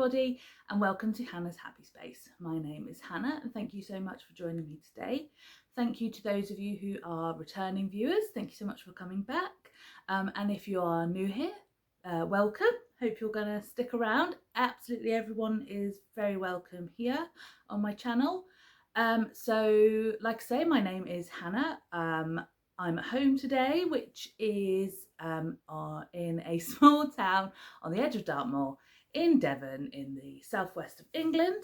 everybody, and welcome to Hannah's Happy Space. My name is Hannah, and thank you so much for joining me today. Thank you to those of you who are returning viewers. Thank you so much for coming back. And if you are new here, welcome. Hope you're going to stick around. Absolutely everyone is very welcome here on my channel. So like I say, my name is Hannah. I'm at home today, which is in a small town on the edge of Dartmoor in Devon in the southwest of England.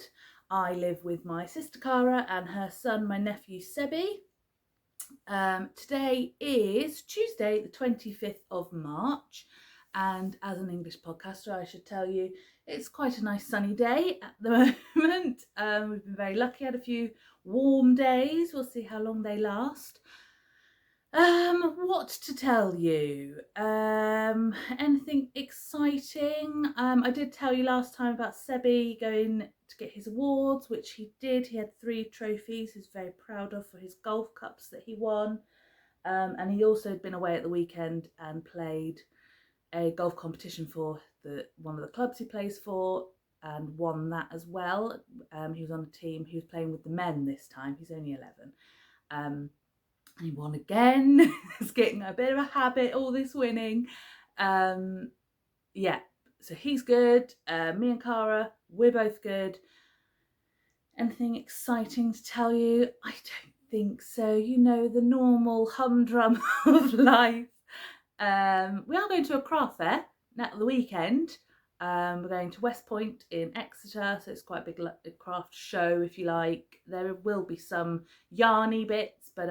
I live with my sister Cara and her son, my nephew Sebi. Today is Tuesday the 25th of March, and as an English podcaster I should tell you it's quite a nice sunny day at the moment. We've been very lucky, had a few warm days. We'll see how long they last. What to tell you? Anything exciting? I did tell you last time about Sebi going to get his awards, which he did. He had 3 trophies he's very proud of for his golf cups that he won. And he also had been away at the weekend and played a golf competition for one of the clubs he plays for and won that as well. He was on a team. He was playing with the men this time. He's only 11. And he won again. It's getting a bit of a habit, all this winning. Yeah, so he's good. Me and Cara, we're both good. Anything exciting to tell you? I don't think so. You know, the normal humdrum of life. We are going to a craft fair at the weekend. We're going to West Point in Exeter, so it's quite a big craft show, if you like. There will be some yarny bits, but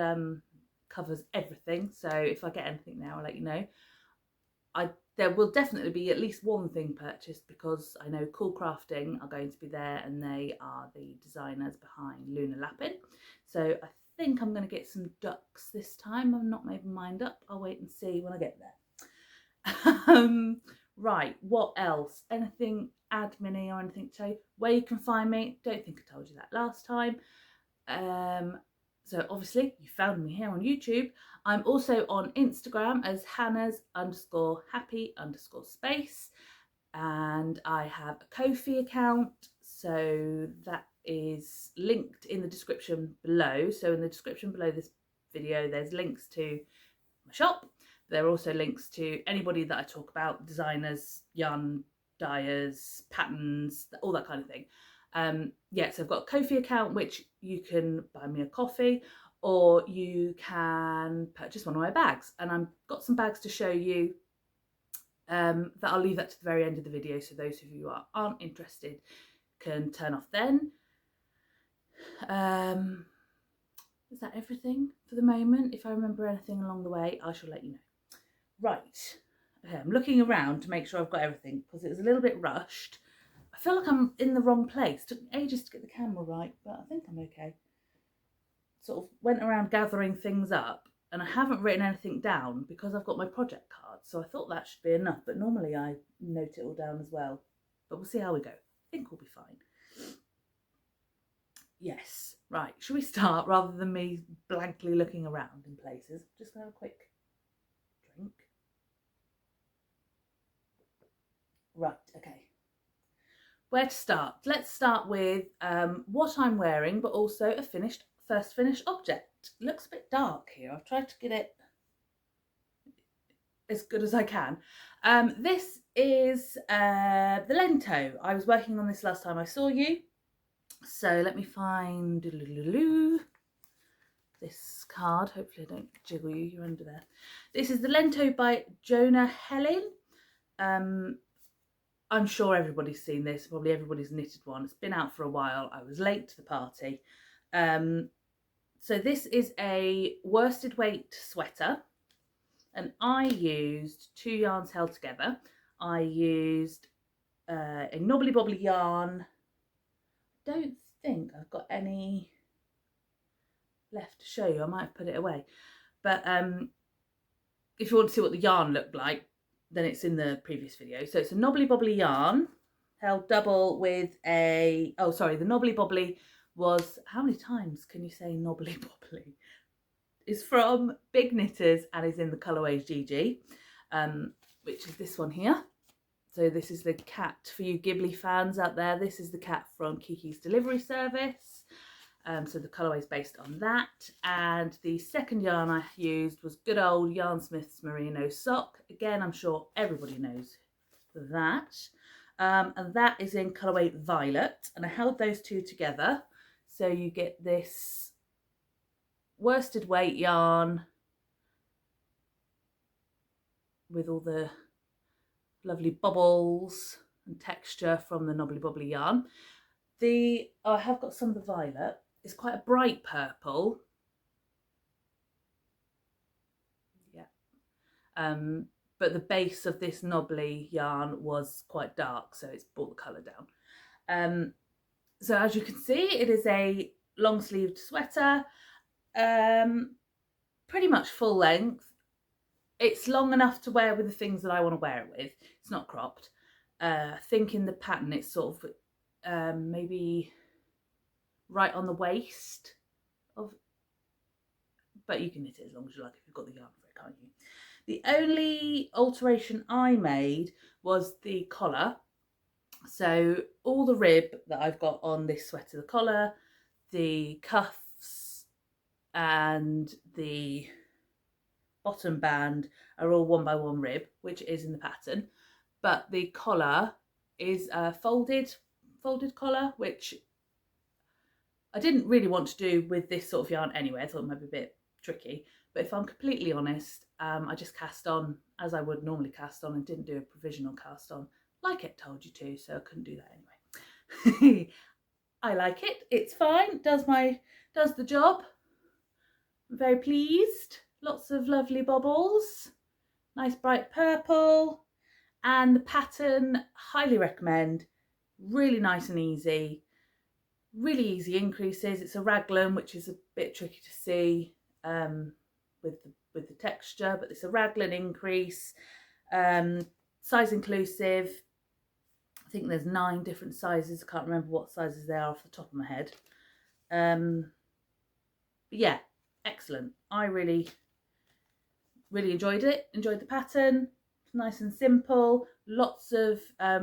covers everything, so if I get anything there I'll let you know. There will definitely be at least one thing purchased, because I know Cool Crafting are going to be there and they are the designers behind Luna Lappin. So I think I'm going to get some ducks this time. I've not made my mind up. I'll wait and see when I get there. Right, what else? Anything admin-y or anything to tell you? Where you can find me? Don't think I told you that last time. So obviously you found me here on YouTube. I'm also on Instagram as Hannah's_happy_space, and I have a Ko-fi account, so that is linked in the description below. So in the description below this video there's links to my shop. There are also links to anybody that I talk about, designers, yarn dyers, patterns, all that kind of thing. Yeah, so I've got a Ko-fi account which you can buy me a coffee, or you can purchase one of my bags, and I've got some bags to show you that I'll leave that to the very end of the video, so those of you who aren't interested can turn off then. Is that everything for the moment? If I remember anything along the way I shall let you know. Right, okay, I'm looking around to make sure I've got everything because it was a little bit rushed. I feel like I'm in the wrong place. It took me ages to get the camera right, but I think I'm okay. Sort of went around gathering things up, and I haven't written anything down because I've got my project cards, so I thought that should be enough, but normally I note it all down as well. But we'll see how we go. I think we'll be fine. Yes, right, shall we start rather than me blankly looking around in places? Just gonna have a quick drink. Right, okay. Where to start? Let's start with what I'm wearing, but also a first finished object. It looks a bit dark here. I've tried to get it as good as I can. This is the Lento. I was working on this last time I saw you. So let me find this card. Hopefully I don't jiggle you. You're under there. This is the Lento by Jonna Helin. I'm sure everybody's seen this, probably everybody's knitted one. It's been out for a while. I was late to the party. So this is a worsted weight sweater, and I used 2 yarns held together. I used a Nobby Bobbly yarn. I don't think I've got any left to show you. I might have put it away. But if you want to see what the yarn looked like, then it's in the previous video. So it's a Nobby Bobbly yarn held double with a, oh sorry, the Nobby Bobbly was, how many times can you say Nobby Bobbly? Is from BIg Knitters and is in the colourway Jiji, which is this one here. So this is the cat for you Ghibli fans out there. This is the cat from Kiki's Delivery Service. So the colourway is based on that. And the second yarn I used was good old Yarnsmiths Merino Sock. Again, I'm sure everybody knows that. And that is in colourway Violet. And I held those two together. So you get this worsted weight yarn with all the lovely bubbles and texture from the Nobby Bobbly yarn. I have got some of the violet. It's quite a bright purple. Yeah. But the base of this Nobby yarn was quite dark, so it's brought the colour down. So as you can see, it is a long sleeved sweater, pretty much full length. It's long enough to wear with the things that I want to wear it with. It's not cropped. I think in the pattern it's sort of maybe right on the waist of, but you can knit it as long as you like if you've got the yarn for it, can't you? The only alteration I made was the collar. So all the rib that I've got on this sweater, the collar, the cuffs and the bottom band are all 1x1 rib, which is in the pattern, but the collar is a folded collar, which I didn't really want to do with this sort of yarn anyway. I thought it might be a bit tricky, but if I'm completely honest, I just cast on as I would normally cast on and didn't do a provisional cast on like it told you to, so I couldn't do that anyway. I like it, it's fine, does the job. I'm very pleased. Lots of lovely bobbles, nice bright purple, and the pattern, highly recommend. Really nice and easy, really easy increases. It's a raglan, which is a bit tricky to see with the texture, but it's a raglan increase, size inclusive. I think there's 9 different sizes. I can't remember what sizes they are off the top of my head. But yeah, excellent. I really enjoyed it, enjoyed the pattern. It's nice and simple, lots of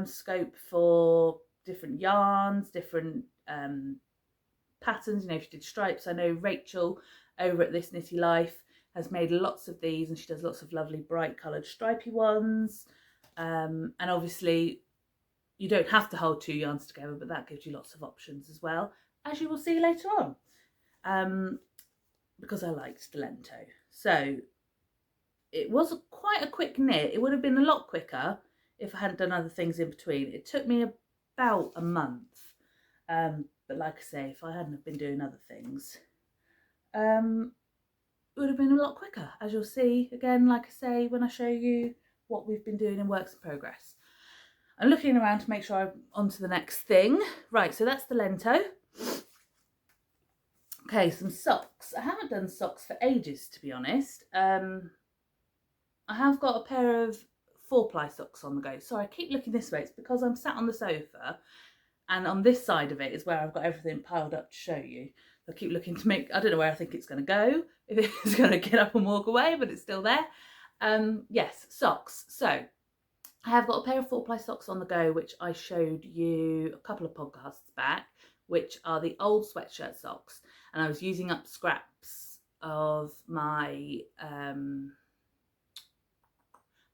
scope for different yarns, different patterns. You know, if you did stripes, I know Rachel over at This Knitty Life has made lots of these, and she does lots of lovely bright coloured stripy ones. And obviously you don't have to hold 2 yarns together, but that gives you lots of options as well, as you will see later on, because I liked the Lento. So it was quite a quick knit. It would have been a lot quicker if I hadn't done other things in between. It took me about a month, but like I say, if I hadn't been doing other things, it would have been a lot quicker, as you'll see again, like I say, when I show you what we've been doing in works in progress. I'm looking around to make sure I'm on to the next thing. Right, so that's the Lento. Okay, some socks. I haven't done socks for ages, to be honest. I have got a pair of 4-ply socks on the go. Sorry, I keep looking this way. It's because I'm sat on the sofa, and on this side of it is where I've got everything piled up to show you. I keep looking to make, I don't know where I think it's going to go, if it's going to get up and walk away, but it's still there. Yes, socks. So I have got a pair of 4-ply socks on the go, which I showed you a couple of podcasts back, which are the old sweatshirt socks. And I was using up scraps of my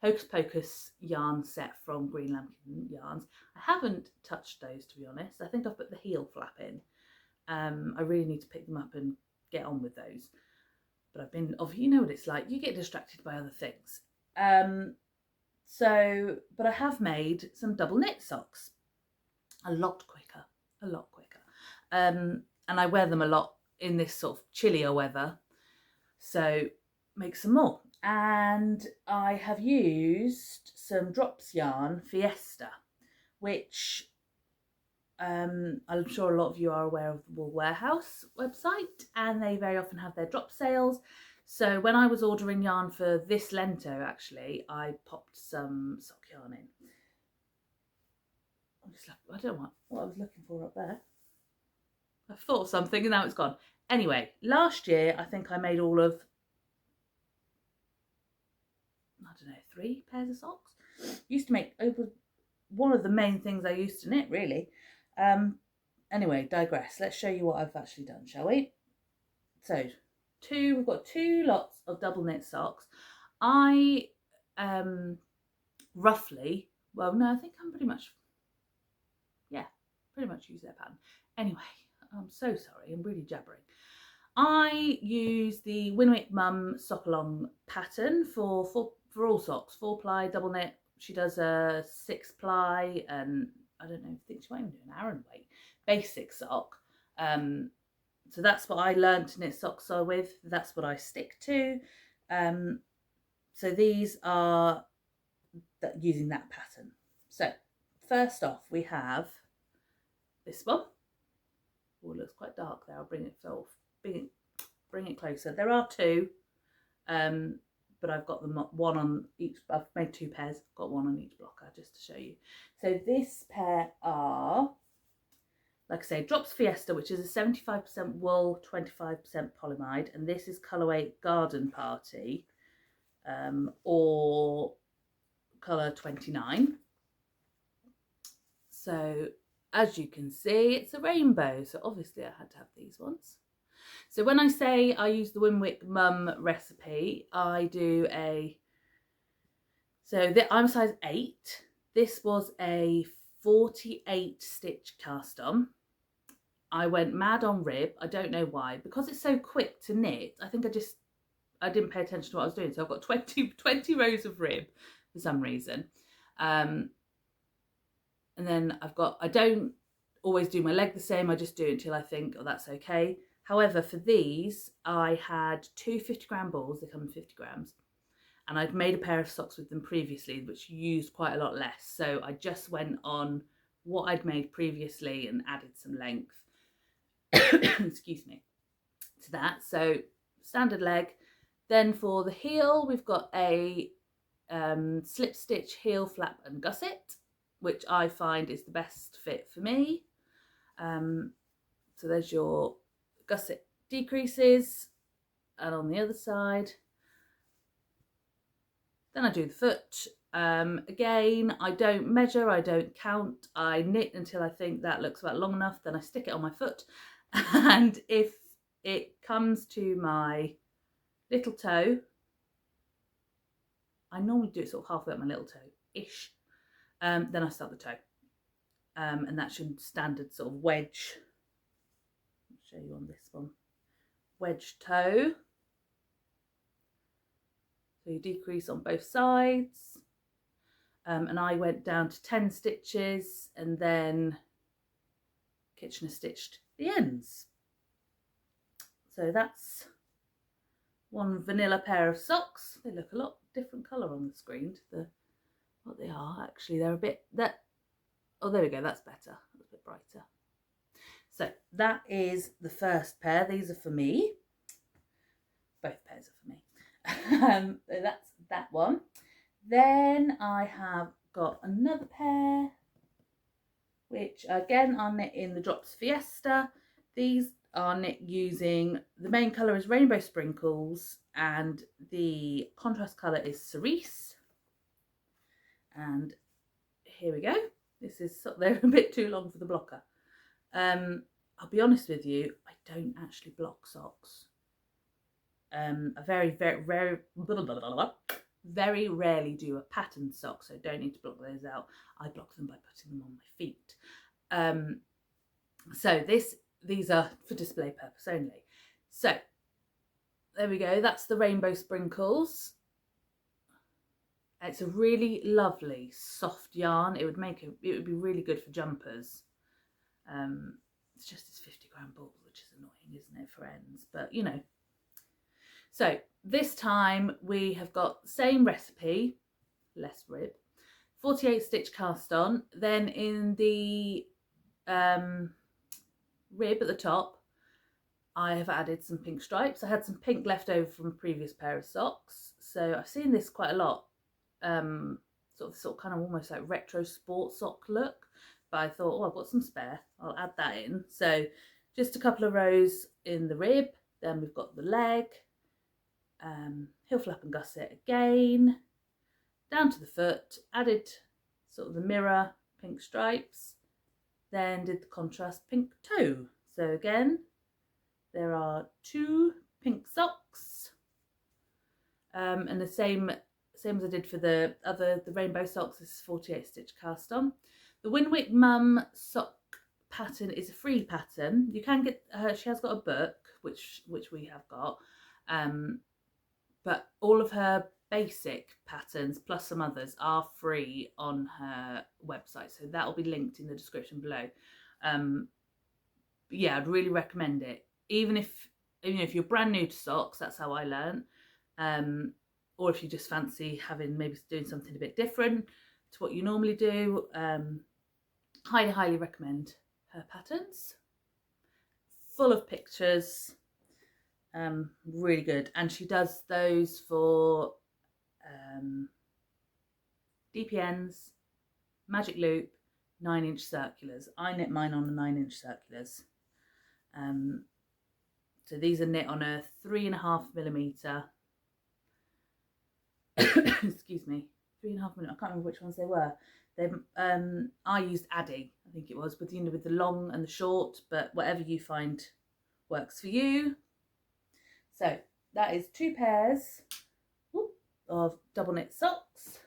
Hocus Pocus yarn set from Green Lambkin Yarns. I haven't touched those, to be honest. I think I've put the heel flap in. I really need to pick them up and get on with those. But I've been, you know what it's like, you get distracted by other things. But I have made some double knit socks. A lot quicker. And I wear them a lot in this sort of chillier weather. So make some more. And I have used some Drops yarn Fiesta, which I'm sure a lot of you are aware of the Wool Warehouse website, and they very often have their drop sales. So when I was ordering yarn for this Lento, actually, I popped some sock yarn in. I don't know what I was looking for up there. I thought something and now it's gone. Anyway, last year I think I made all of, I don't know, 3 pairs of socks. Used to make over one of the main things I used to knit, really. Anyway, digress. Let's show you what I've actually done, shall we? So we've got 2 lots of double knit socks. I roughly, well, no, I think I'm pretty much use their pattern. Anyway, I'm so sorry, I'm really jabbering. I use the Winwick Mum sock along pattern for all socks, 4-ply double knit. She does a 6-ply, and I don't know, I think she might even do an Aran weight basic sock. So that's what I learned to knit socks with. That's what I stick to. So these are using that pattern. So first off, we have this one. Oh, it looks quite dark there. I'll bring it closer. There are 2, but I've got them one on each. I've made 2 pairs. I've got one on each blocker just to show you. So this pair are, like I say, Drops Fiesta, which is a 75% wool, 25% polyamide, and this is colourway Garden Party, or colour 29. So as you can see, it's a rainbow, so obviously I had to have these ones. So when I say I use the Winwick Mum recipe, I do I'm size 8. This was a 48 stitch cast on. I went mad on rib. I don't know why, because it's so quick to knit. I think I didn't pay attention to what I was doing. So I've got 20 rows of rib for some reason. And then I don't always do my leg the same. I just do it until I think, oh, that's okay. However, for these, I had 2 50-gram balls. They come in 50 grams. And I'd made a pair of socks with them previously, which used quite a lot less. So I just went on what I'd made previously and added some length, excuse me, to that. So standard leg. Then for the heel, we've got a slip stitch heel flap and gusset, which I find is the best fit for me. So there's your gusset decreases, and on the other side, then I do the foot. Again, I don't measure, I don't count, I knit until I think that looks about long enough, then I stick it on my foot. And if it comes to my little toe, I normally do it sort of halfway up my little toe-ish, then I start the toe. And that's your standard sort of wedge. I'll show you on this one. Wedge toe. So you decrease on both sides. And I went down to 10 stitches and then Kitchener stitched the ends. So that's one vanilla pair of socks. They look a lot different colour on the screen to what they are. Actually, they're a bit, oh, there we go, that's better. That's a bit brighter. So that is the first pair. These are for me. Both pairs are for me. So that's that one. Then I have got another pair, which again are knit in the Drops Fiesta. These are knit using, the main colour is Rainbow Sprinkles and the contrast colour is Cerise. And here we go. This is, they're a bit too long for the blocker. I'll be honest with you, I don't actually block socks. I very rarely do a patterned sock, so don't need to block those out. I block them by putting them on my feet. So these are for display purpose only. So there we go, that's the Rainbow Sprinkles. It's a really lovely soft yarn. It would be really good for jumpers. It's just this 50-gram ball, which is annoying, isn't it, for ends, but you know. So this time we have got the same recipe, less rib, 48 stitch cast on. Then in the rib at the top, I have added some pink stripes. I had some pink left over from a previous pair of socks, so I've seen this quite a lot. Sort of kind of almost like retro sport sock look, but I thought, oh, I've got some spare, I'll add that in. So just a couple of rows in the rib, then we've got the leg, heel flap and gusset again, down to the foot, added sort of the mirror pink stripes, then did the contrast pink toe. So again, there are 2 pink socks, and the same as I did for the rainbow socks. This is 48 stitch cast on. The Winwick Mum sock pattern is a free pattern. You can get her, she has got a book which we have got, but all of her basic patterns plus some others are free on her website, so that will be linked in the description below. Yeah, I'd really recommend it, even if you're brand new to socks. That's how I learned. Or if you just fancy maybe doing something a bit different to what you normally do, highly recommend her patterns. Full of pictures, really good. And she does those for DPNs, magic loop, 9-inch circulars. I knit mine on the 9-inch circulars. So these are knit on a 3.5mm. Excuse me, 3.5mm. I can't remember which ones they were. I used Addy, I think it was, with the long and the short, but whatever you find works for you. So that is 2 pairs of double knit socks.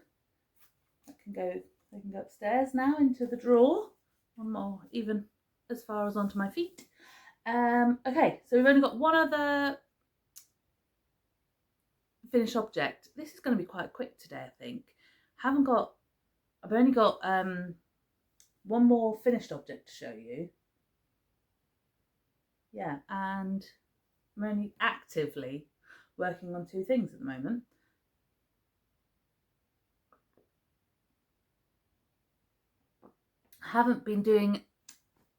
They can go upstairs now into the drawer. One more, even as far as onto my feet. Okay, so we've only got one other finished object. This is going to be quite quick today, I think. I've only got one more finished object to show you. Yeah, and I'm only actively working on 2 things at the moment. I haven't been doing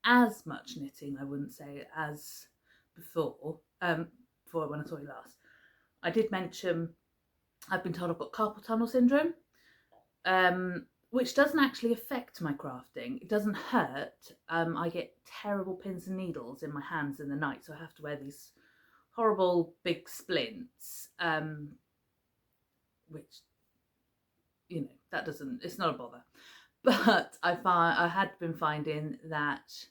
as much knitting, I wouldn't say, as before when I saw you last. I did mention I've been told I've got carpal tunnel syndrome, which doesn't actually affect my crafting. It doesn't hurt. I get terrible pins and needles in my hands in the night, so I have to wear these horrible big splints, which, it's not a bother. But I had been finding that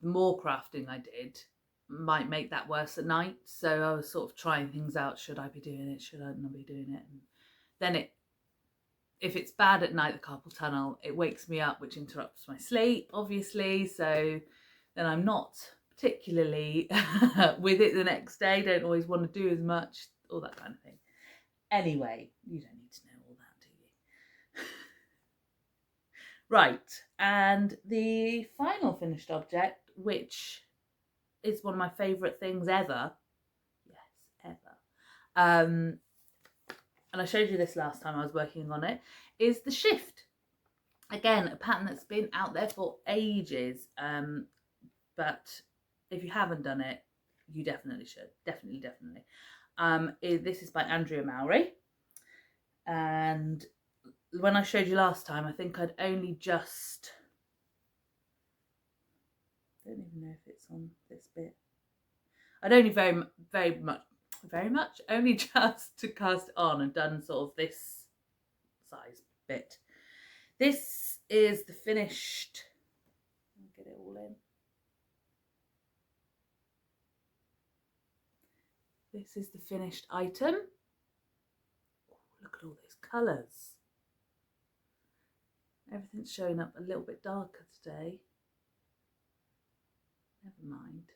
the more crafting I did might make that worse at night. So I was sort of trying things out. Should I be doing it? Should I not be doing it? And then if it's bad at night, the carpal tunnel, it wakes me up, which interrupts my sleep, obviously. So then I'm not particularly with it the next day. Don't always want to do as much, all that kind of thing. Anyway, you don't need to know all that, do you? Right, and the final finished object, which is one of my favourite things ever. Yes, ever. And I showed you this last time I was working on it, is the shift. Again, a pattern that's been out there for ages, but if you haven't done it, you definitely should. Definitely. This is by Andrea Mowry, and when I showed you last time, I think I'd only just, I don't even know if it's on this bit. I'd only very much only just to cast it on and done sort of this size bit. This is the finished, get it all in. This is the finished item. Oh, look at all those colours. Everything's showing up a little bit darker today. Never mind.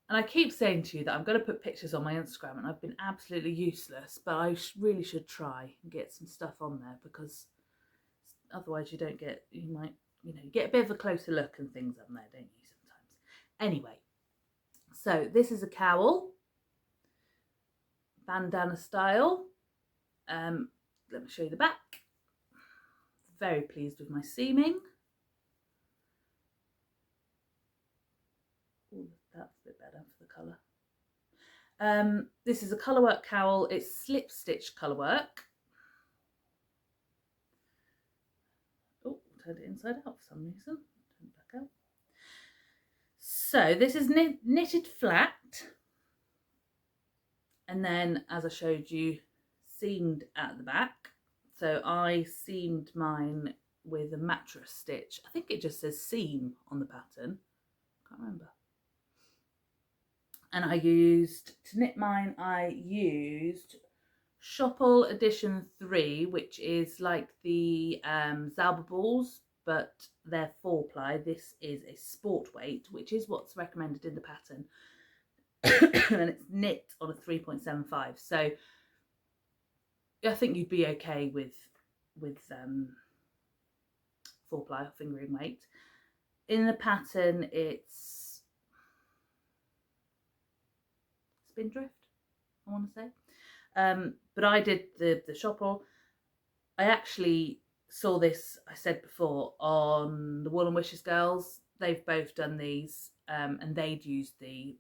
And I keep saying to you that I'm going to put pictures on my Instagram, and I've been absolutely useless, but I really should try and get some stuff on there, because otherwise you might get a bit of a closer look and things on there, don't you, sometimes. Anyway, so this is a cowl, bandana style. Let me show you the back. Very pleased with my seaming. Ooh, that's a bit better for the colour. This is a colourwork cowl. It's slip stitch colourwork. Oh, turned it inside out for some reason. Turn it back out. So this is knitted flat, and then, as I showed you, seamed at the back. So I seamed mine with a mattress stitch. I think it just says seam on the pattern. Can't remember. And I used, to knit mine, I used Schoppel Edition 3, which is like the Zauber balls, but they're 4-ply. This is a sport weight, which is what's recommended in the pattern. And it's knit on a 3.75. So I think you'd be okay with 4-ply fingering weight. In the pattern, it's Spindrift, I want to say. But I did the Schoppel. I actually saw this, I said before, on the Wool and Wishes girls. They've both done these, and they'd used the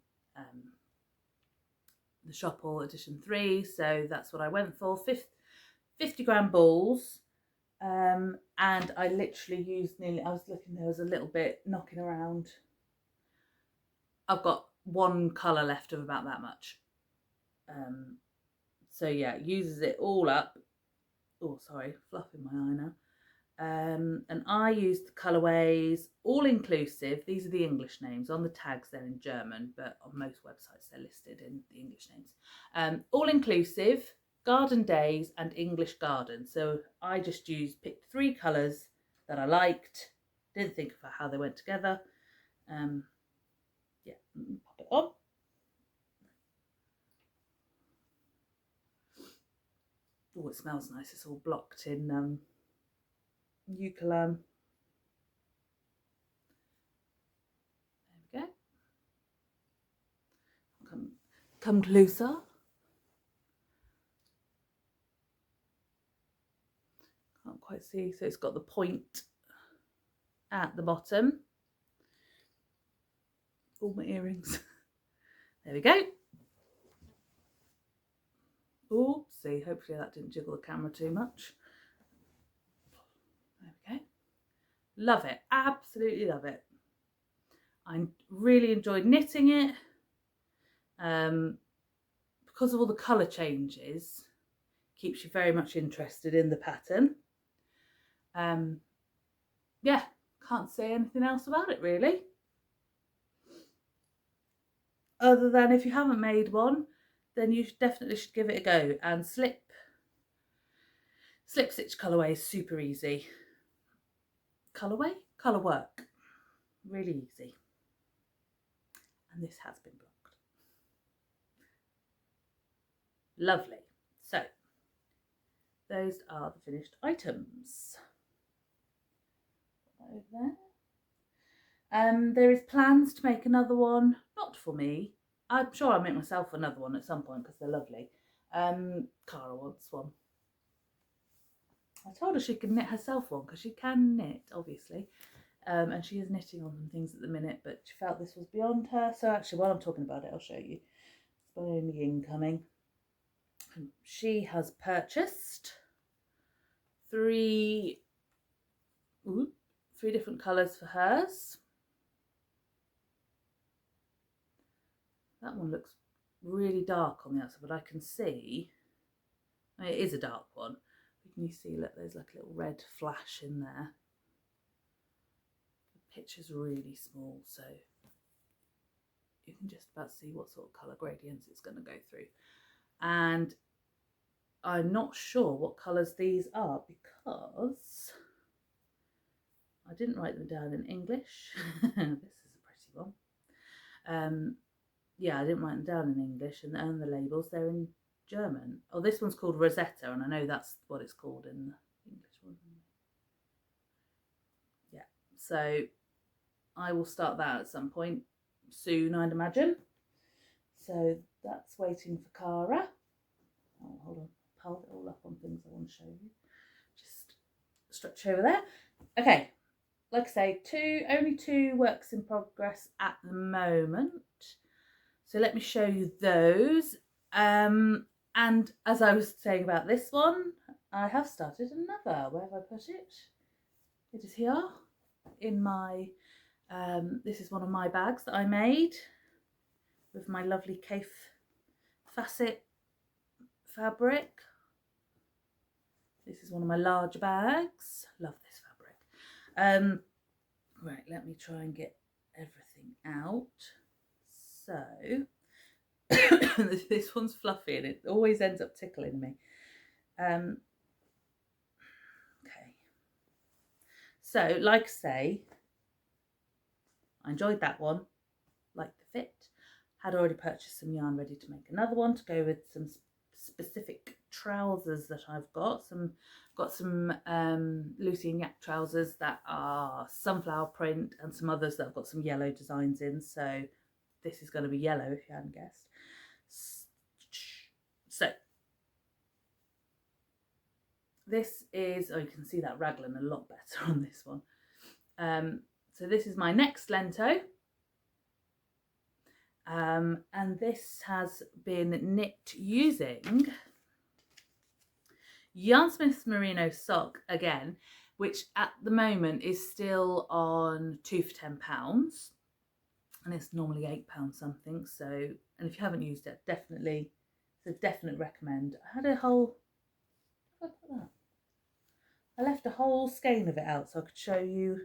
Schoppel Edition 3, so that's what I went for. 50-gram balls, and I literally used nearly, I was looking, there was a little bit knocking around. I've got one colour left of about that much. So yeah, uses it all up. Oh, sorry, fluffing my eye now. And I used the colourways, all inclusive. These are the English names. On the tags, they're in German, but on most websites, they're listed in the English names. All inclusive, Garden Days, and English Garden. So I just picked 3 colours that I liked. Didn't think about how they went together. Yeah, pop it on. Oh, it smells nice. It's all blocked in eucalyptus. There we go. Come closer. Can't quite see. So it's got the point at the bottom. All my earrings. There we go. Oopsie, hopefully that didn't jiggle the camera too much. There we go. Love it, absolutely love it. I really enjoyed knitting it. Because of all the colour changes, keeps you very much interested in the pattern. Yeah, can't say anything else about it really. Other than if you haven't made one, then you definitely should give it a go. And slip stitch colourway is super easy. Colourway? Colour work. Really easy. And this has been blocked. Lovely. So, those are the finished items. Over there. There is plans to make another one, not for me. I'm sure I'll make myself another one at some point because they're lovely. Cara wants one. I told her she could knit herself one because she can knit, obviously. And she is knitting on some things at the minute, but she felt this was beyond her. So actually, while I'm talking about it, I'll show you. It's only incoming. She has purchased 3 different colours for hers. That one looks really dark on the outside, but I can see, I mean, it is a dark one. Can you see, look, there's like a little red flash in there. The picture's really small, so you can just about see what sort of colour gradients it's going to go through. And I'm not sure what colours these are because I didn't write them down in English. This is a pretty one. Yeah, I didn't write them down in English, and the labels, they're in German. Oh, this one's called Rosetta, and I know that's what it's called in the English one. Yeah, so I will start that at some point soon, I'd imagine. So that's waiting for Cara. Oh, hold on, piled it all up on things I want to show you. Just stretch over there. Okay, like I say, only two works in progress at the moment. So let me show you those. And as I was saying about this one, I have started another. Where have I put it? It is here in my, this is one of my bags that I made with my lovely Cafe Facet fabric. This is one of my large bags. Love this fabric. Right, let me try and get everything out. So this one's fluffy and it always ends up tickling me. Okay, so like I say, I enjoyed that one, liked the fit, had already purchased some yarn ready to make another one to go with some specific trousers that I've got some Lucy and Yak trousers that are sunflower print, and some others that I've got some yellow designs in, so this is going to be yellow if you hadn't guessed. So this is, oh, you can see that raglan a lot better on this one. So this is my next Lento, and this has been knit using Yarnsmiths Merino Sock again, which at the moment is still on 2 for £10, and it's normally £8 something. So, and if you haven't used it, definitely, it's a definite recommend. I had a whole, how did I put that? I left a whole skein of it out so I could show you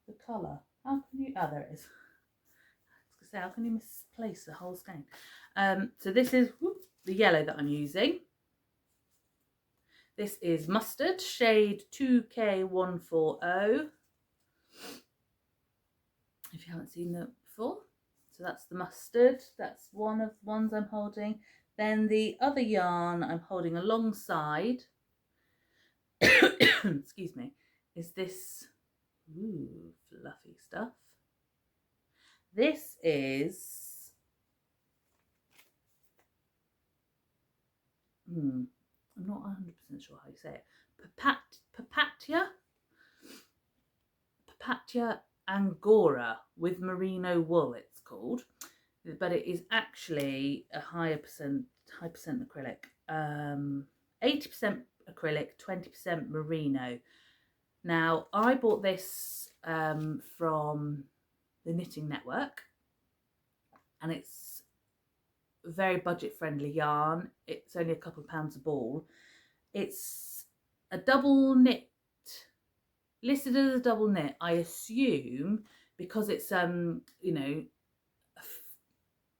the colour. How can you, oh, there it is. I was going to say, how can you misplace the whole skein? So this is the yellow that I'm using. This is mustard, shade 2K140. If you haven't seen that before. So that's the mustard. That's one of the ones I'm holding. Then the other yarn I'm holding alongside, excuse me, is this fluffy stuff. This is I'm not 100% sure how you say it. Paptya Angora with merino wool, it's called, but it is actually a high percent acrylic, 80% acrylic, 20% merino. Now I bought this from the Knitting Network, and it's very budget friendly yarn. It's only a couple of pounds a ball. It's a double knit, listed as a double knit, I assume, because it's you know,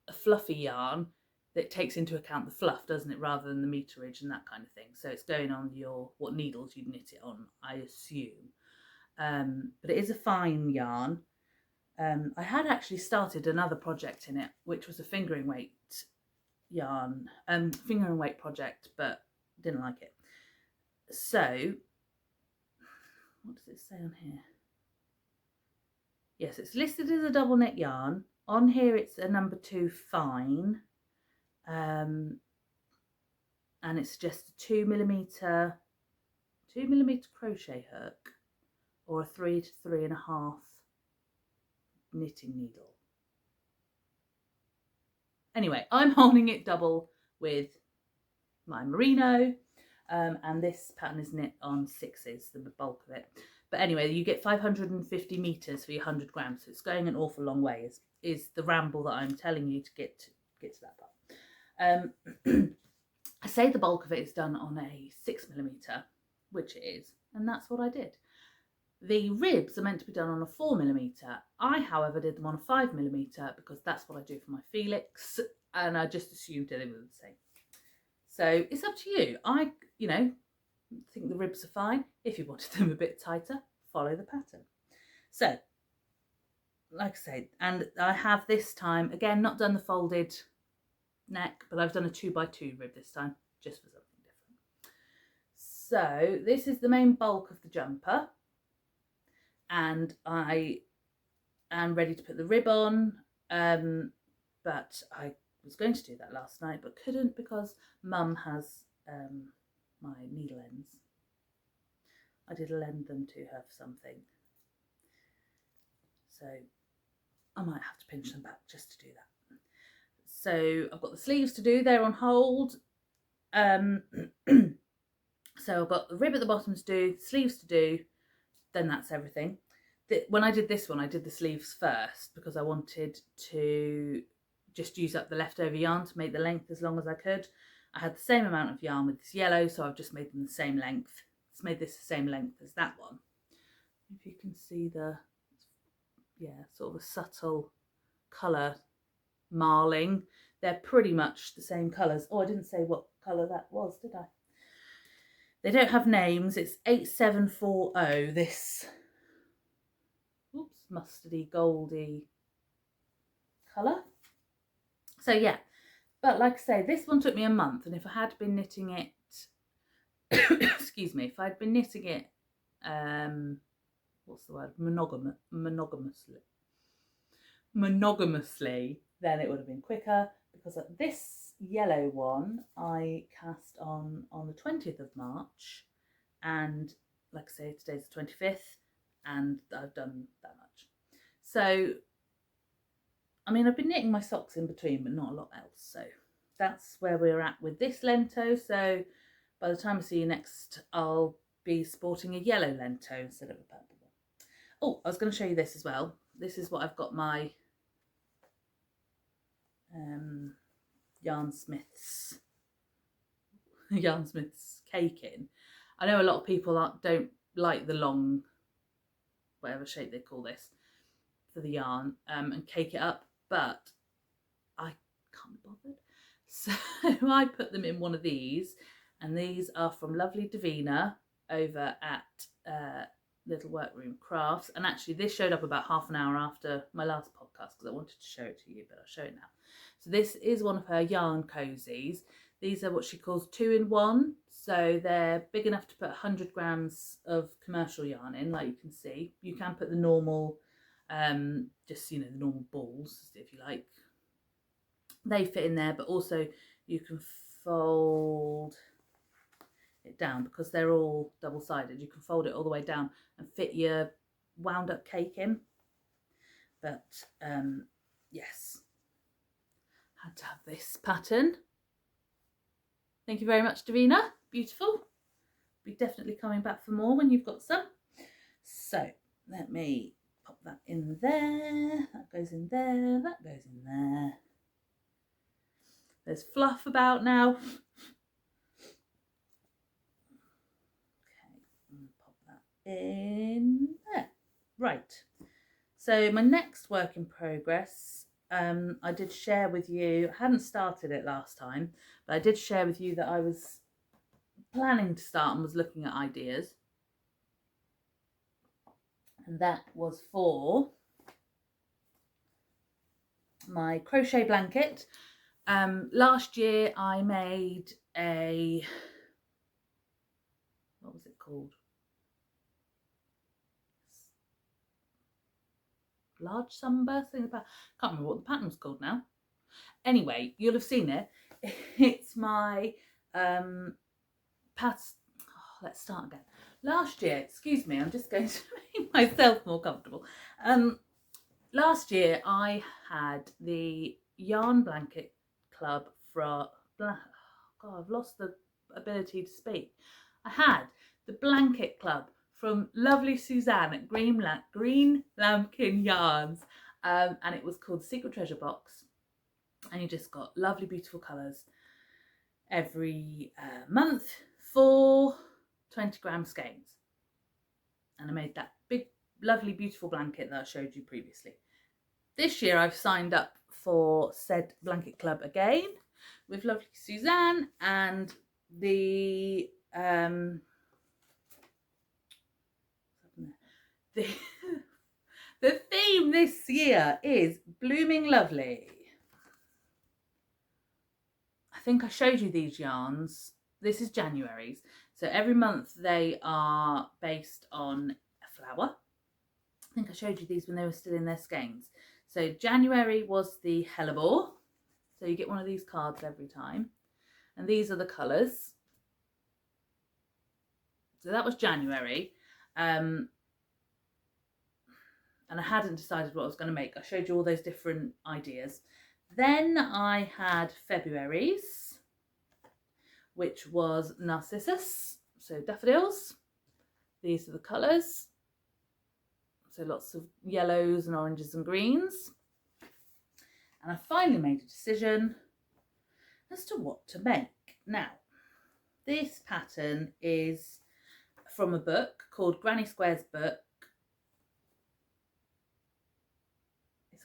a fluffy yarn that takes into account the fluff, doesn't it, rather than the meterage and that kind of thing. So it's going on your what needles you'd knit it on, I assume. But it is a fine yarn. I had actually started another project in it, which was a fingering weight yarn, fingering weight project, but didn't like it. So what does it say on here? Yes, it's listed as a double knit yarn. On here it's a number 2 fine, and it's just a 2mm crochet hook or a 3 to 3.5 knitting needle. Anyway, I'm holding it double with my merino, and this pattern is knit on 6s, the bulk of it. But anyway, you get 550 meters for your 100 grams, so it's going an awful long way. Is the ramble that I'm telling you to get to that part. I say the bulk of it is done on a 6mm, which it is, and that's what I did. The ribs are meant to be done on a 4mm. I, however, did them on a 5mm because that's what I do for my Felix, and I just assumed they were the same. So it's up to you. I, you know, think the ribs are fine. If you wanted them a bit tighter, follow the pattern. So, like I say, and I have this time, again, not done the folded neck, but I've done a 2x2 rib this time, just for something different. So this is the main bulk of the jumper, and I am ready to put the rib on, but I was going to do that last night but couldn't because Mum has my needle ends. I did lend them to her for something, so I might have to pinch them back just to do that. So I've got the sleeves to do, they're on hold. So I've got the rib at the bottom to do, sleeves to do, then that's everything. When I did this one, I did the sleeves first because I wanted to just use up the leftover yarn to make the length as long as I could. I had the same amount of yarn with this yellow, so I've just made them the same length. It's made this the same length as that one. if you can see the, yeah, sort of a subtle colour marling. They're pretty much the same colours. Oh, I didn't say what colour that was, did I? They don't have names. It's 8740, this, oops, mustardy, goldy colour. So yeah, but like I say, this one took me a month, and if I had been knitting it, excuse me, if I'd been knitting it, what's the word, monogamously, then it would have been quicker, because this yellow one I cast on the 20th of March, and like I say, today's the 25th, and I've done that much. So I mean, I've been knitting my socks in between, but not a lot else. So that's where we're at with this Lento. So by the time I see you next, I'll be sporting a yellow Lento instead of a purple one. Oh, I was going to show you this as well. This is what I've got my Yarnsmiths cake in. I know a lot of people don't like the long, whatever shape they call this, for the yarn, and cake it up, but I can't be bothered. So I put them in one of these, and these are from lovely Davina over at Little Workroom Crafts. And actually this showed up about half an hour after my last podcast, because I wanted to show it to you, but I'll show it now. So this is one of her yarn cozies. These are what she calls 2-in-1. So they're big enough to put 100 grams of commercial yarn in, like you can see. You can put the normal, just, you know, the normal balls, if you like. They fit in there, but also you can fold it down, because they're all double-sided. You can fold it all the way down and fit your wound up cake in. But yes, had to have this pattern. Thank you very much, Davina. Beautiful. Be definitely coming back for more when you've got some. So let me pop that in there. That goes in there. That goes in there. There's fluff about now. Okay, pop that in there. Right. So my next work in progress, I did share with you, I hadn't started it last time, but I did share with you that I was planning to start and was looking at ideas. And that was for my crochet blanket. Last year I made a, what was it called? Large sunburst thing about, can't remember what the pattern was called now. Anyway, you'll have seen it. It's my let's start again. Last year, excuse me, I'm just going to make myself more comfortable. Last year I had the Yarn Blanket Club from, God, I've lost the ability to speak. I had the Blanket Club from lovely Suzanne at Green Lambkin Yarns, and it was called Secret Treasure Box, and you just got lovely beautiful colours every month for 20-gram skeins. And I made that big lovely beautiful blanket that I showed you previously. This year I've signed up for said Blanket Club again with lovely Suzanne, and the the theme this year is Blooming Lovely. I think I showed you these yarns. This is January's. So every month they are based on a flower. I think I showed you these when they were still in their skeins. So January was the hellebore. So you get one of these cards every time. And these are the colours. So that was January. And I hadn't decided what I was going to make. I showed you all those different ideas. Then I had February's, which was Narcissus, so daffodils. These are the colours. So lots of yellows and oranges and greens. And I finally made a decision as to what to make. Now, this pattern is from a book called Granny Square's Book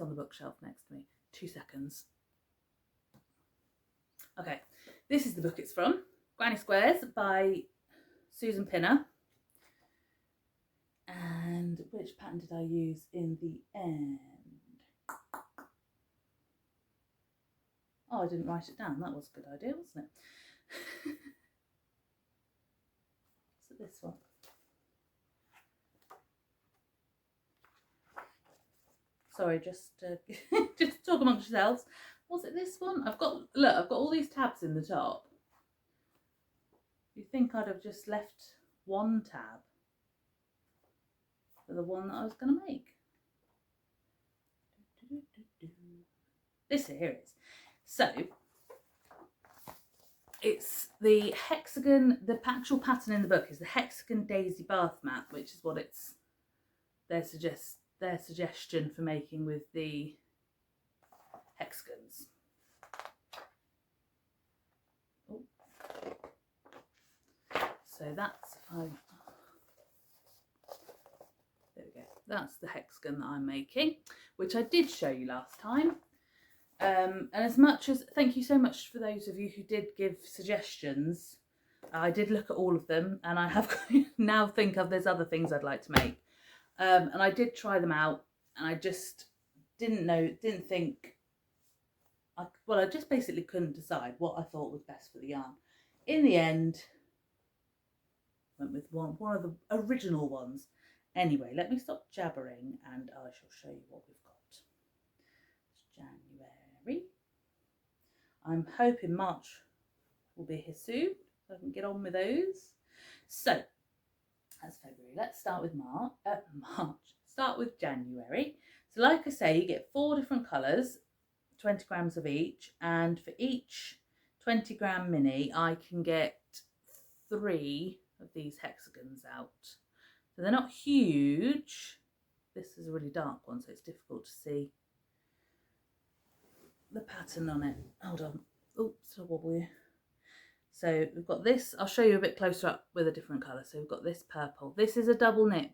It's on the bookshelf next to me. 2 seconds. Okay, this is the book it's from. Granny Squares by Susan Pinner. And which pattern did I use in the end? Oh, I didn't write it down. That was a good idea, wasn't it? So this one. Sorry, just just talk amongst yourselves. Was it this one? I've got all these tabs in the top. You think I'd have just left one tab for the one that I was going to make? This here is. So it's the hexagon. The actual pattern in the book is the hexagon daisy bath mat, which is what it's their suggestion for making with the hexagons. Oh. So that's there we go. That's the hexagon that I'm making, which I did show you last time. And as much as, thank you so much for those of you who did give suggestions. I did look at all of them, and I have now think of there's other things I'd like to make. And I did try them out, and I just didn't think, I just basically couldn't decide what I thought was best for the yarn. In the end, went with one of the original ones. Anyway, let me stop jabbering, and I shall show you what we've got. It's January. I'm hoping March will be here soon, so I can get on with those. So that's February. Let's start with March. Start with January. So like I say, you get 4 different colours, 20 grams of each, and for each 20 gram mini I can get 3 of these hexagons out. So they're not huge. This is a really dark one, so it's difficult to see the pattern on it. Hold on. Oops, I'll wobble you. So we've got this. I'll show you a bit closer up with a different colour. So we've got this purple. This is a double knit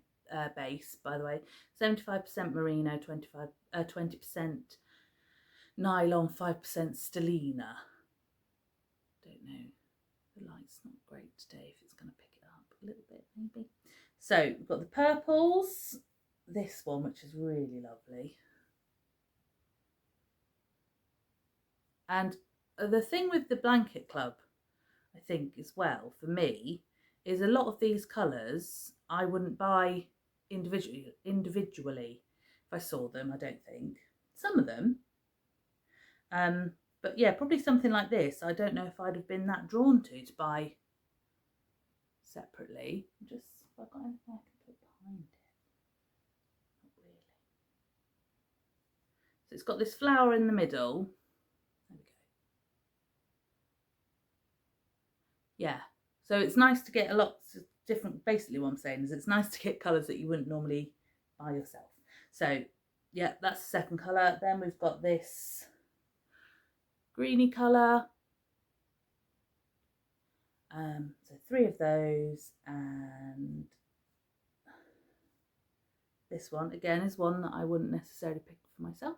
base, by the way. 75% merino, 20% nylon, 5% stellina. Don't know. The light's not great today. If it's going to pick it up a little bit, maybe. So we've got the purples. This one, which is really lovely. And the thing with the blanket club, I think as well, for me, is a lot of these colours I wouldn't buy individually if I saw them, I don't think. Some of them. But yeah, probably something like this, I don't know if I'd have been that drawn to buy separately. Just, have I got anything I can put behind it? Not really. So it's got this flower in the middle. There we go. Yeah, so it's nice to get a lot of different, basically what I'm saying is it's nice to get colours that you wouldn't normally buy yourself. So yeah, that's the second colour. Then we've got this greeny colour. So 3 of those, and this one again is one that I wouldn't necessarily pick for myself.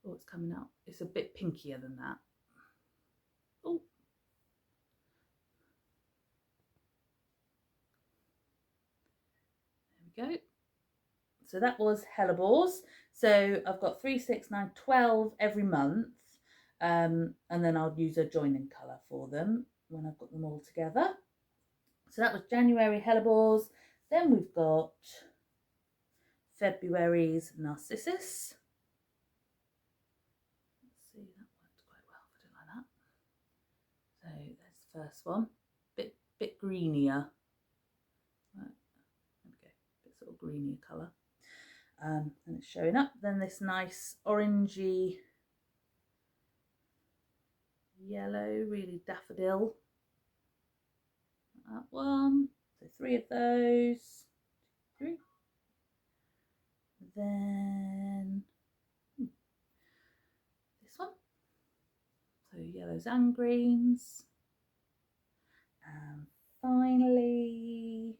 Oh, it's coming out. It's a bit pinkier than that. Oh. There we go. So that was hellebores. So I've got 3, 6, 9, 12 every month. And then I'll use a joining colour for them when I've got them all together. So that was January hellebores. Then we've got February's Narcissus. Let's see, that worked quite well. I didn't like that. So there's the first one. Bit greenier. Right. There we go. Bit sort of greenier colour. And it's showing up. Then this nice orangey yellow, really daffodil. That one. So 3 of those. 3. Then this one. So yellows and greens. And finally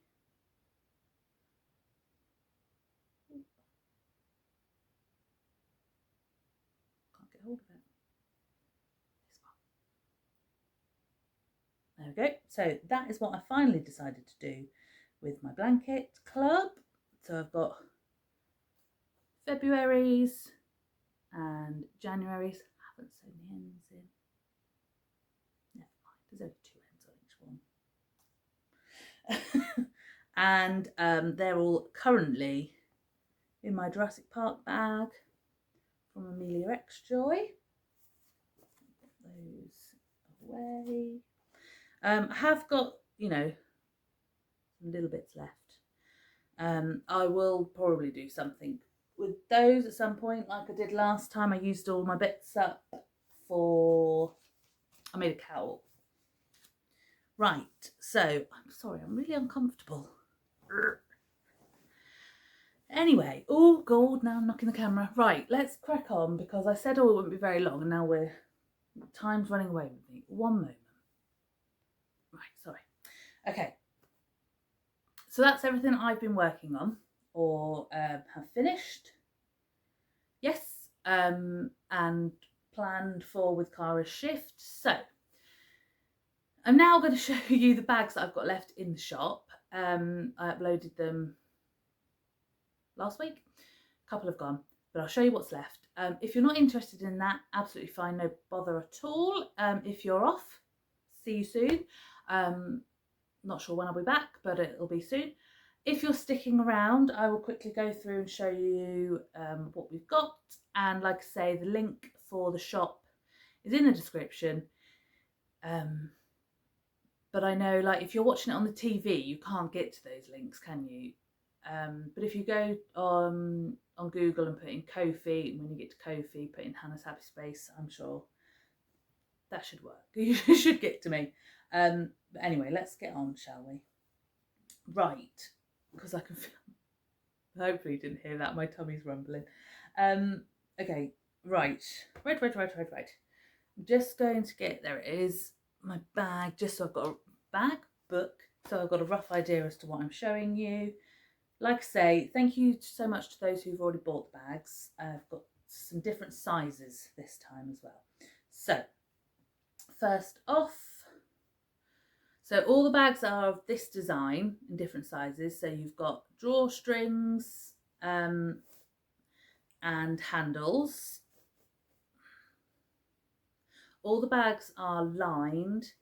There we go. So that is what I finally decided to do with my blanket club. So I've got February's and January's. I haven't sewn the ends in. Never mind, there's only 2 ends on each one. And they're all currently in my Jurassic Park bag from Amelia Xjoy. Put those away. I have got, you know, some little bits left. I will probably do something with those at some point, like I did last time. I used all my bits up for, I made a cowl. Right, so I'm sorry, I'm really uncomfortable. Anyway, oh God, now I'm knocking the camera. Right, let's crack on, because I said, oh, it wouldn't be very long, and now time's running away with me. One moment. Right, sorry. Okay. So that's everything I've been working on or have finished. Yes, and planned for with Cara's shift. So I'm now going to show you the bags that I've got left in the shop. I uploaded them last week. A couple have gone, but I'll show you what's left. If you're not interested in that, absolutely fine, no bother at all. If you're off, see you soon. Not sure when I'll be back, but it'll be soon. If you're sticking around, I will quickly go through and show you what we've got. And like I say, the link for the shop is in the description. But I know, like, if you're watching it on the TV, you can't get to those links, can you? But if you go on Google and put in Ko-fi, and when you get to Ko-fi, put in HannahHappySpace, I'm sure that should work. You should get to me. But anyway, let's get on, shall we? Right, because I can feel, hopefully you didn't hear that, my tummy's rumbling. Okay, right. I'm just going to get, there it is, my bag, just so I've got a bag book, so I've got a rough idea as to what I'm showing you. Like I say, thank you so much to those who've already bought the bags. I've got some different sizes this time as well. So, first off, so all the bags are of this design in different sizes. So you've got drawstrings and handles. All the bags are lined.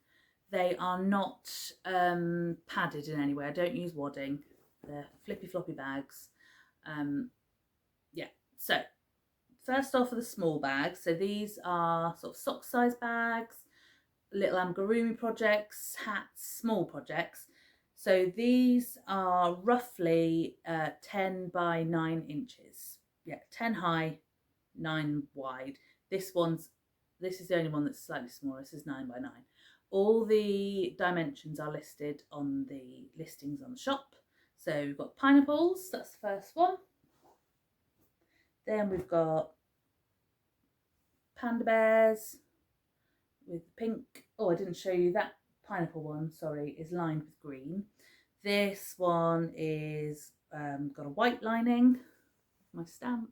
They are not padded in any way. I don't use wadding. They're flippy floppy bags. Yeah, so first off are the small bags. So these are sort of sock size bags, little amigurumi projects, hats, small projects. So these are roughly 10 by 9 inches. Yeah, 10 high, 9 wide. This is the only one that's slightly smaller. This is 9 by 9. All the dimensions are listed on the listings on the shop. So we've got pineapples, that's the first one. Then we've got panda bears with pink. Oh, I didn't show you that pineapple one, sorry, is lined with green. This one is got a white lining, my stamp.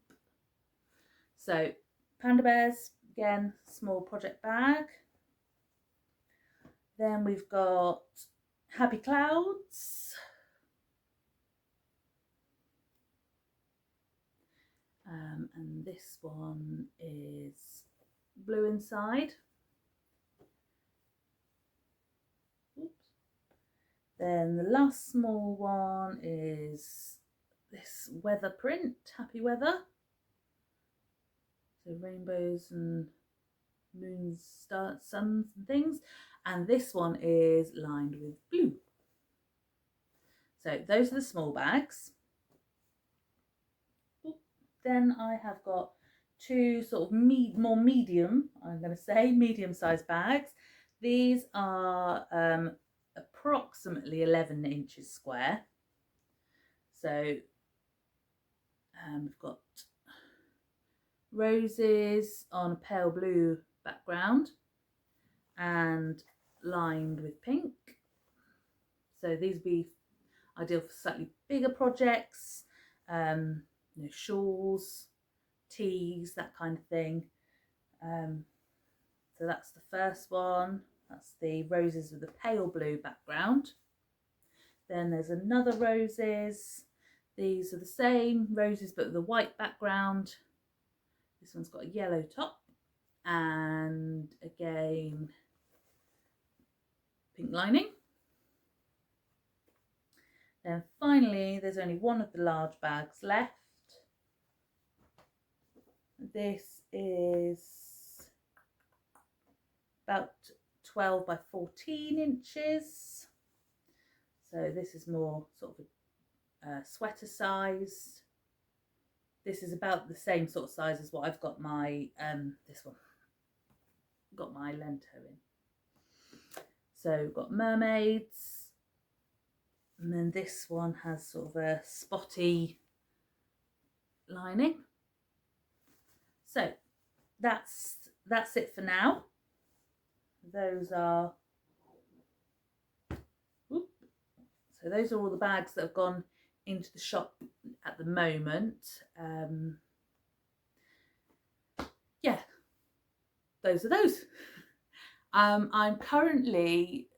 So panda bears, again, small project bag. Then we've got happy clouds. And this one is blue inside. Oops. Then the last small one is this weather print, happy weather. So rainbows and moons, stars, suns and things. And this one is lined with blue. So those are the small bags. Then I have got two sort of more medium, I'm going to say, medium-sized bags. These are approximately 11 inches square. So we've got roses on a pale blue background and lined with pink. So these would be ideal for slightly bigger projects, you know, shawls, tees, that kind of thing. So that's the first one. That's the roses with the pale blue background. Then there's another roses. These are the same roses but with a white background. This one's got a yellow top and again pink lining. Then finally there's only one of the large bags left. This is about 12 by 14 inches. So this is more sort of a sweater size. This is about the same sort of size as what I've got my, this one, got my Lento in. So we've got mermaids. And then this one has sort of a spotty lining. So that's it for now. Those are all the bags that have gone into the shop at the moment. Yeah, those are those. I'm currently,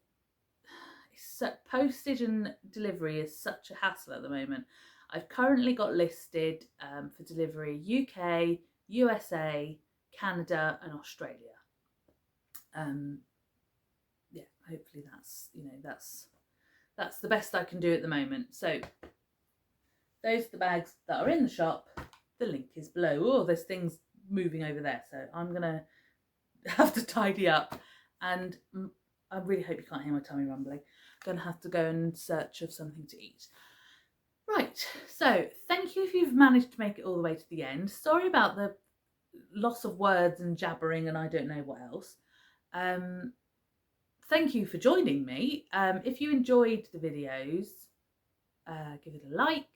postage and delivery is such a hassle at the moment. I've currently got listed for delivery UK, USA, Canada and Australia. Yeah, hopefully that's the best I can do at the moment. So those are the bags that are in the shop. The link is below. Oh, there's things moving over there, so I'm gonna have to tidy up, and I really hope you can't hear my tummy rumbling. I'm gonna have to go in search of something to eat. Right, so thank you if you've managed to make it all the way to the end. Sorry about the loss of words and jabbering and I don't know what else. Thank you for joining me. If you enjoyed the videos, give it a like,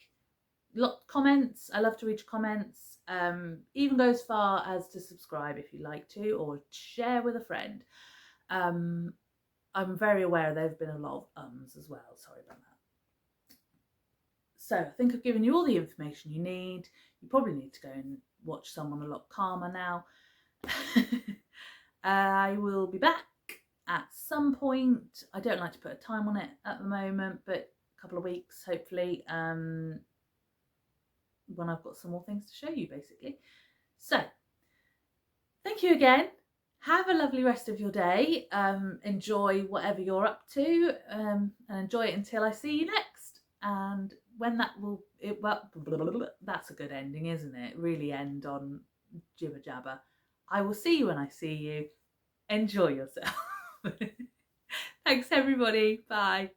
comments. I love to read your comments. Even go as far as to subscribe if you like to, or share with a friend. I'm very aware there have been a lot of ums as well. Sorry about that. So I think I've given you all the information you need. You probably need to go and watch someone a lot calmer now. I will be back at some point. I don't like to put a time on it at the moment, but a couple of weeks hopefully, when I've got some more things to show you basically. So thank you again. Have a lovely rest of your day. Enjoy whatever you're up to, and enjoy it until I see you next. And when that will, that's a good ending, isn't it? Really end on jibber jabber. I will see you when I see you. Enjoy yourself. Thanks everybody. Bye.